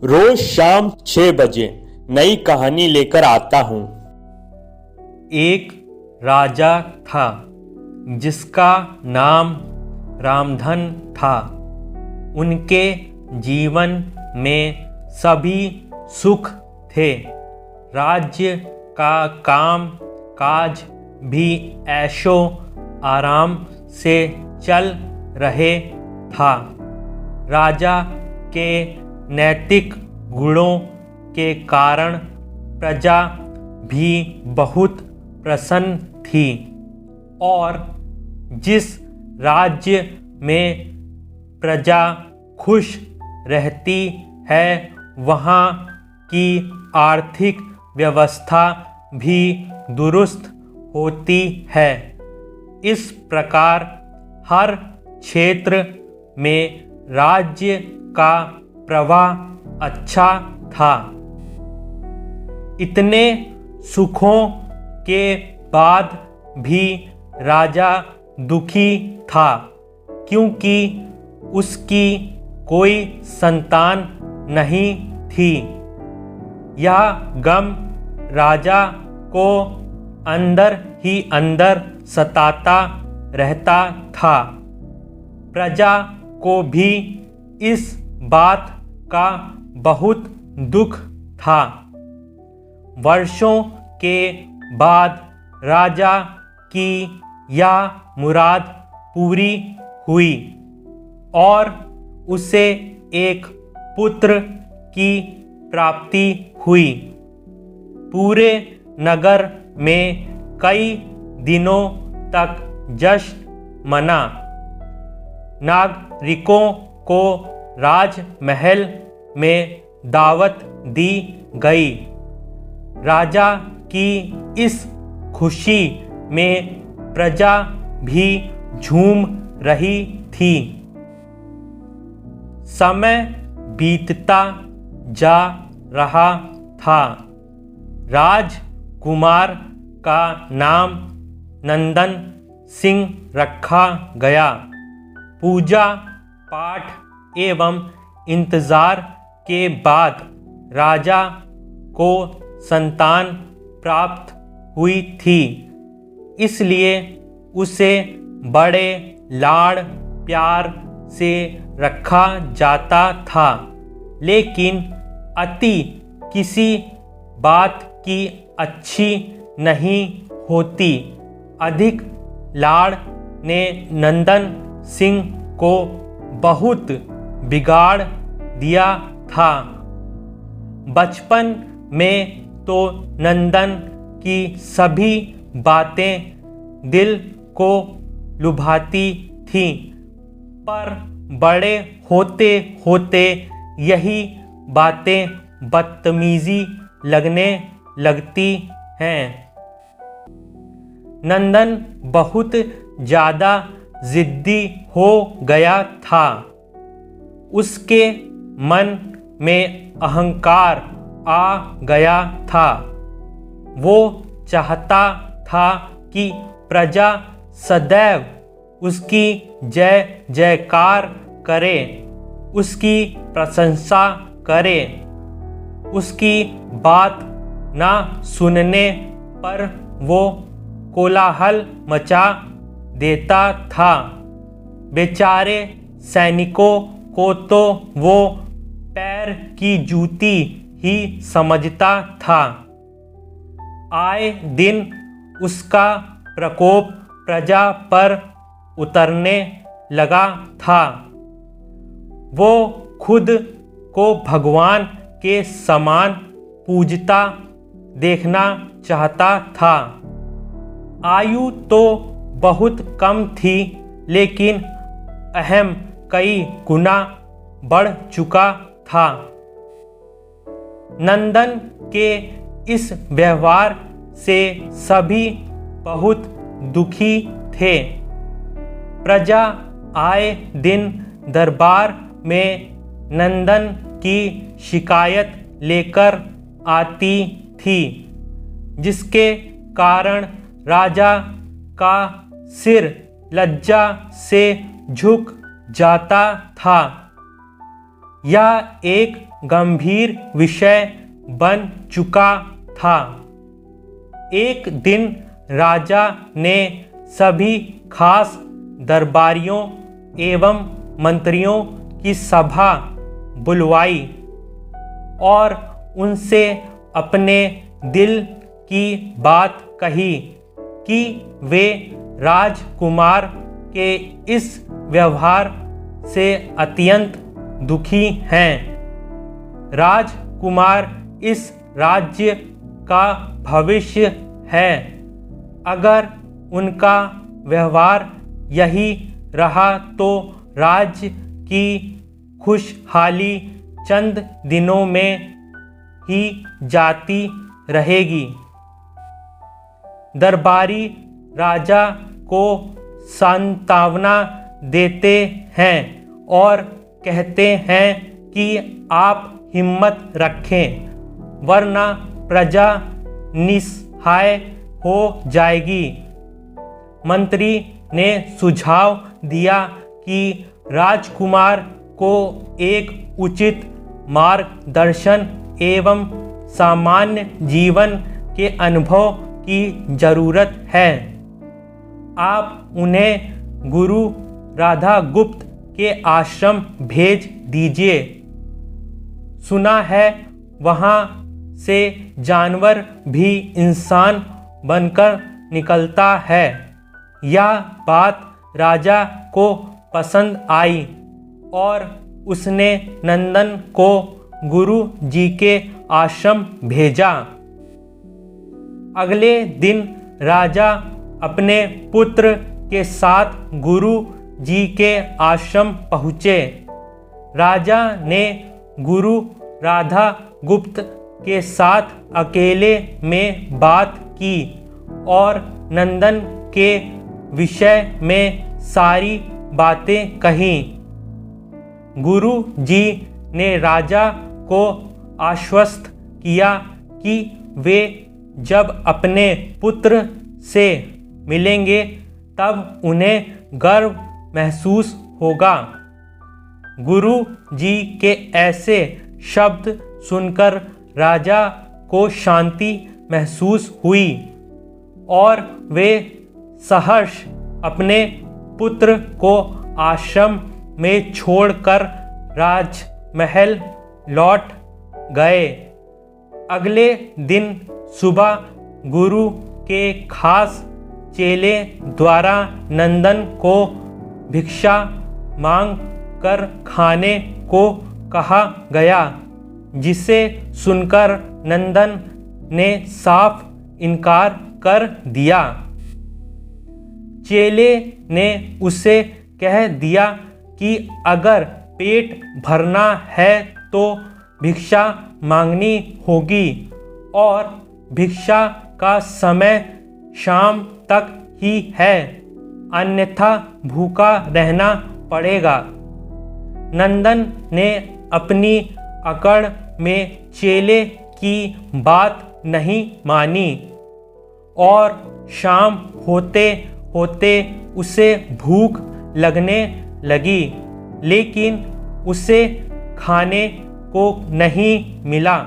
रोज शाम 6 बजे नई कहानी लेकर आता हूँ। एक राजा था जिसका नाम रामधन था। उनके जीवन में सभी सुख थे। राज्य का काम काज भी ऐशो आराम से चल रहे था। राजा के नैतिक गुणों के कारण प्रजा भी बहुत प्रसन्न थी और जिस राज्य में प्रजा खुश रहती है वहाँ की आर्थिक व्यवस्था भी दुरुस्त होती है। इस प्रकार हर क्षेत्र में राज्य का प्रवाह अच्छा था। इतने सुखों के बाद भी राजा दुखी था क्योंकि उसकी कोई संतान नहीं थी। यह गम राजा को अंदर ही अंदर सताता रहता था। प्रजा को भी इस बात का बहुत दुख था। वर्षों के बाद राजा की यह मुराद पूरी हुई और उसे एक पुत्र की प्राप्ति हुई। पूरे नगर में कई दिनों तक जश्न मना। नागरिकों को राजमहल में दावत दी गई। राजा की इस खुशी में प्रजा भी झूम रही थी। समय बीतता जा रहा था। राजकुमार का नाम नंदन सिंह रखा गया। पूजा पाठ एवं इंतजार के बाद राजा को संतान प्राप्त हुई थी, इसलिए उसे बड़े लाड़ प्यार से रखा जाता था। लेकिन अति किसी बात की अच्छी नहीं होती। अधिक लाड़ ने नंदन सिंह को बहुत बिगाड़ दिया था। बचपन में तो नंदन की सभी बातें दिल को लुभाती थीं, पर बड़े होते होते यही बातें बदतमीजी लगने लगती हैं। नंदन बहुत ज़्यादा जिद्दी हो गया था। उसके मन में अहंकार आ गया था। वो चाहता था कि प्रजा सदैव उसकी जय जयकार करे, उसकी प्रशंसा करे। उसकी बात ना सुनने पर वो कोलाहल मचा देता था। बेचारे सैनिकों को तो वो पैर की जूती ही समझता था। आए दिन उसका प्रकोप प्रजा पर उतरने लगा था। वो खुद को भगवान के समान पूजता देखना चाहता था। आयु तो बहुत कम थी, लेकिन अहम कई गुना बढ़ चुका था। नंदन के इस व्यवहार से सभी बहुत दुखी थे। प्रजा आए दिन दरबार में नंदन की शिकायत लेकर आती थी, जिसके कारण राजा का सिर लज्जा से झुक जाता था। यह एक गंभीर विषय बन चुका था। एक दिन राजा ने सभी खास दरबारियों एवं मंत्रियों की सभा बुलवाई और उनसे अपने दिल की बात कही कि वे राजकुमार के इस व्यवहार से अत्यंत दुखी हैं। राजकुमार इस राज्य का भविष्य है। अगर उनका व्यवहार यही रहा तो राज्य की खुशहाली चंद दिनों में ही जाती रहेगी। दरबारी राजा को सांत्वना देते हैं और कहते हैं कि आप हिम्मत रखें वरना प्रजा निस्सहाय हो जाएगी। मंत्री ने सुझाव दिया कि राजकुमार को एक उचित मार्गदर्शन एवं सामान्य जीवन के अनुभव की जरूरत है। आप उन्हें गुरु राधागुप्त के आश्रम भेज दीजिए। सुना है वहाँ से जानवर भी इंसान बनकर निकलता है। यह बात राजा को पसंद आई और उसने नंदन को गुरु जी के आश्रम भेजा। अगले दिन राजा अपने पुत्र के साथ गुरु जी के आश्रम पहुँचे। राजा ने गुरु राधागुप्त के साथ अकेले में बात की और नंदन के विषय में सारी बातें कहीं। गुरु जी ने राजा को आश्वस्त किया कि वे जब अपने पुत्र से मिलेंगे तब उन्हें गर्व महसूस होगा। गुरु जी के ऐसे शब्द सुनकर राजा को शांति महसूस हुई और वे सहर्ष अपने पुत्र को आश्रम में छोड़कर राजमहल लौट गए। अगले दिन सुबह गुरु के खास चेले द्वारा नंदन को भिक्षा मांग कर खाने को कहा गया, जिसे सुनकर नंदन ने साफ इनकार कर दिया। चेले ने उसे कह दिया कि अगर पेट भरना है तो भिक्षा मांगनी होगी और भिक्षा का समय शाम तक ही है, अन्यथा भूखा रहना पड़ेगा। नंदन ने अपनी अकड़ में चेले की बात नहीं मानी और शाम होते होते उसे भूख लगने लगी, लेकिन उसे खाने को नहीं मिला।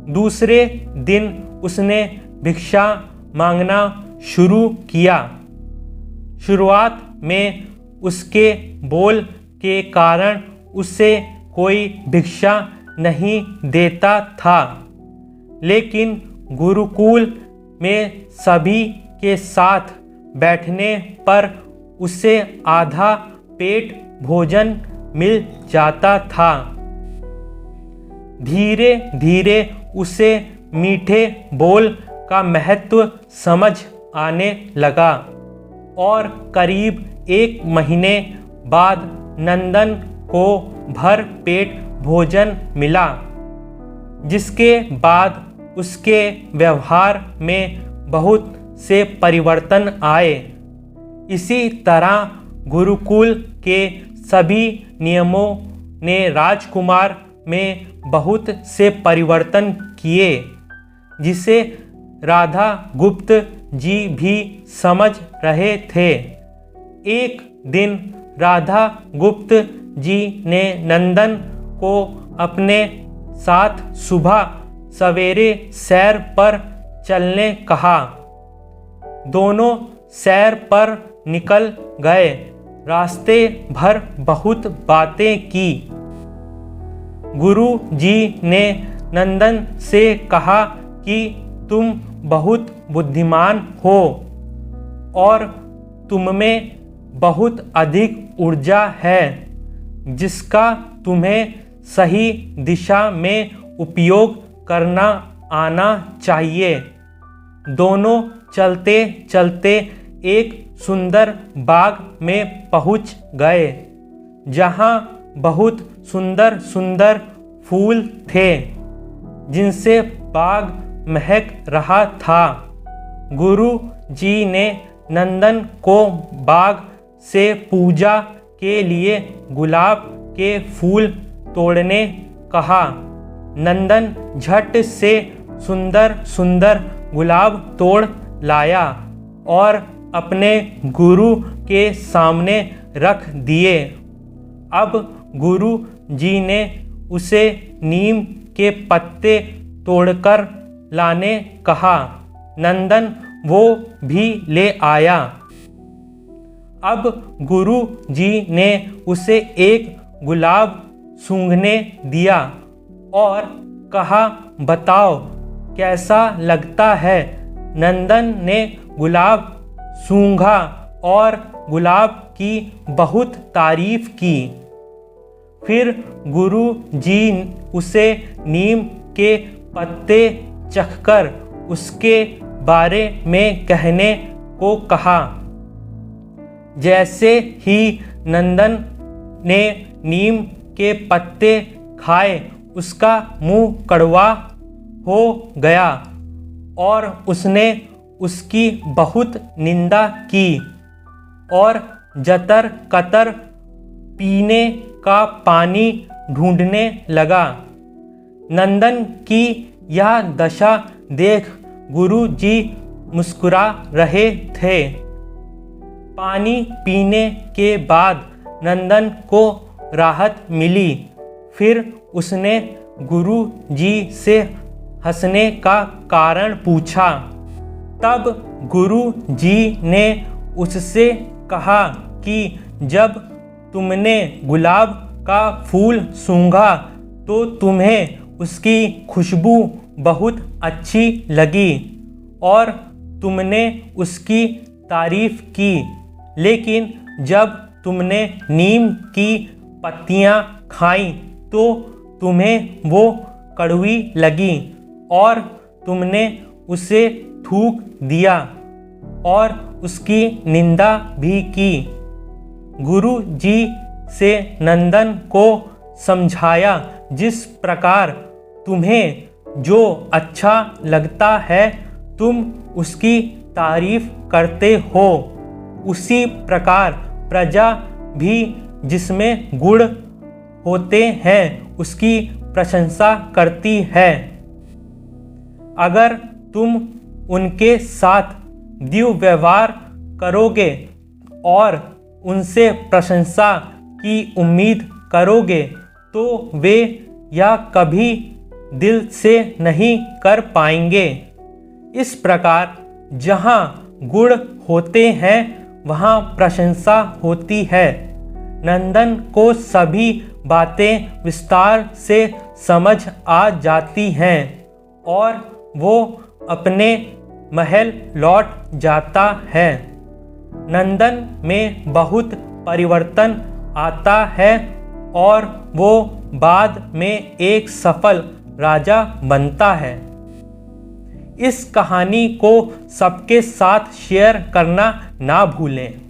दूसरे दिन उसने भिक्षा मांगना शुरू किया। शुरुआत में उसके बोल के कारण उसे कोई भिक्षा नहीं देता था, लेकिन गुरुकुल में सभी के साथ बैठने पर उसे आधा पेट भोजन मिल जाता था। धीरे धीरे उसे मीठे बोल का महत्व समझ आने लगा और करीब 1 महीने बाद नंदन को भर पेट भोजन मिला, जिसके बाद उसके व्यवहार में बहुत से परिवर्तन आए। इसी तरह गुरुकुल के सभी नियमों ने राजकुमार में बहुत से परिवर्तन किए, जिसे राधागुप्त जी भी समझ रहे थे। एक दिन राधागुप्त जी ने नंदन को अपने साथ सुबह सवेरे सैर पर चलने कहा। दोनों सैर पर निकल गए। रास्ते भर बहुत बातें की। गुरु जी ने नंदन से कहा कि तुम बहुत बुद्धिमान हो और तुममें बहुत अधिक ऊर्जा है जिसका तुम्हें सही दिशा में उपयोग करना आना चाहिए। दोनों चलते चलते एक सुंदर बाग में पहुंच गए जहां बहुत सुंदर सुंदर फूल थे जिनसे बाग महक रहा था। गुरु जी ने नंदन को बाग से पूजा के लिए गुलाब के फूल तोड़ने कहा। नंदन झट से सुंदर सुंदर गुलाब तोड़ लाया और अपने गुरु के सामने रख दिए। अब गुरु जी ने उसे नीम के पत्ते तोड़कर लाने कहा। नंदन वो भी ले आया। अब गुरु जी ने उसे एक गुलाब सूंघने दिया और कहा, बताओ कैसा लगता है। नंदन ने गुलाब सूंघा और गुलाब की बहुत तारीफ की। फिर गुरु जी उसे नीम के पत्ते चखकर उसके बारे में कहने को कहा। जैसे ही नंदन ने नीम के पत्ते खाए उसका मुंह कड़वा हो गया और उसने उसकी बहुत निंदा की और जतर कतर पीने का पानी ढूंढने लगा। नंदन की यह दशा देख गुरु जी मुस्कुरा रहे थे। पानी पीने के बाद नंदन को राहत मिली। फिर उसने गुरु जी से हंसने का कारण पूछा। तब गुरु जी ने उससे कहा कि जब तुमने गुलाब का फूल सूंघा तो तुम्हें उसकी खुशबू बहुत अच्छी लगी और तुमने उसकी तारीफ की, लेकिन जब तुमने नीम की पत्तियां खाईं तो तुम्हें वो कड़वी लगी और तुमने उसे थूक दिया और उसकी निंदा भी की। गुरु जी से नंदन को समझाया, जिस प्रकार तुम्हें जो अच्छा लगता है तुम उसकी तारीफ करते हो, उसी प्रकार प्रजा भी जिसमें गुण होते हैं उसकी प्रशंसा करती है। अगर तुम उनके साथ दुर्व्यवहार करोगे और उनसे प्रशंसा की उम्मीद करोगे तो वे यह कभी दिल से नहीं कर पाएंगे। इस प्रकार जहाँ गुण होते हैं वहाँ प्रशंसा होती है। नंदन को सभी बातें विस्तार से समझ आ जाती हैं और वो अपने महल लौट जाता है। नंदन में बहुत परिवर्तन आता है और वो बाद में एक सफल राजा बनता है। इस कहानी को सबके साथ शेयर करना ना भूलें।